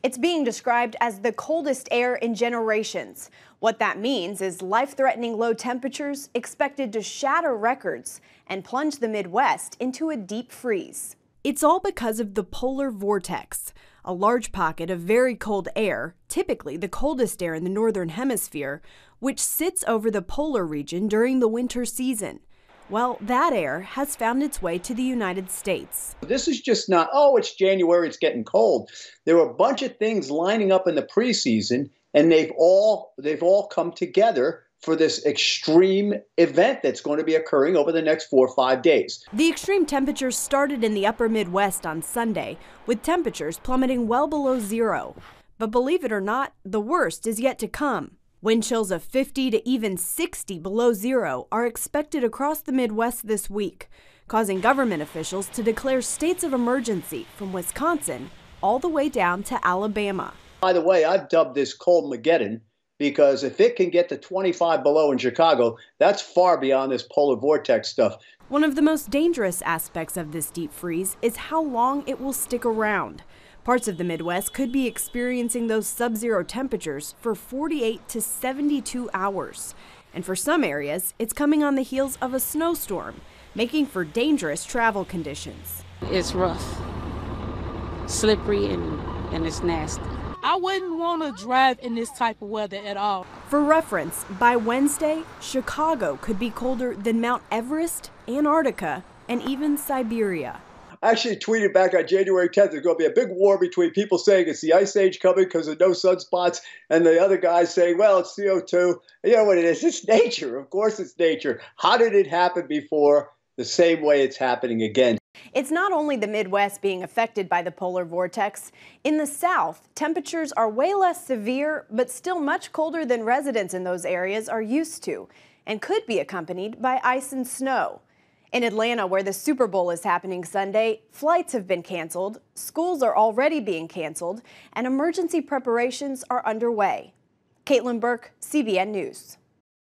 It's being described as the coldest air in generations. What that means is life-threatening low temperatures expected to shatter records and plunge the Midwest into a deep freeze. It's all because of the polar vortex, a large pocket of very cold air, typically the coldest air in the northern hemisphere, which sits over the polar region during the winter season. Well, that air has found its way to the United States. This is just not, oh, it's January, it's getting cold. There were a bunch of things lining up in the preseason, and they've all come together for this extreme event that's going to be occurring over the next 4 or 5 days. The extreme temperatures started in the upper Midwest on Sunday, with temperatures plummeting well below zero. But believe it or not, the worst is yet to come. Wind chills of 50 to even 60 below zero are expected across the Midwest this week, causing government officials to declare states of emergency from Wisconsin all the way down to Alabama. By the way, I've dubbed this Cold-Mageddon because if it can get to 25 below in Chicago, that's far beyond this polar vortex stuff. One of the most dangerous aspects of this deep freeze is how long it will stick around. Parts of the Midwest could be experiencing those sub-zero temperatures for 48 to 72 hours. And for some areas, it's coming on the heels of a snowstorm, making for dangerous travel conditions. It's rough, slippery, and it's nasty. I wouldn't want to drive in this type of weather at all. For reference, by Wednesday, Chicago could be colder than Mount Everest, Antarctica, and even Siberia. I actually tweeted back on January 10th, there's going to be a big war between people saying it's the ice age coming because of no sunspots, and the other guys saying, well, it's CO2. You know what it is? It's nature. Of course it's nature. How did it happen before? The same way it's happening again. It's not only the Midwest being affected by the polar vortex. In the South, temperatures are way less severe, but still much colder than residents in those areas are used to, and could be accompanied by ice and snow. In Atlanta, where the Super Bowl is happening Sunday, flights have been canceled, schools are already being canceled, and emergency preparations are underway. Caitlin Burke, CBN News.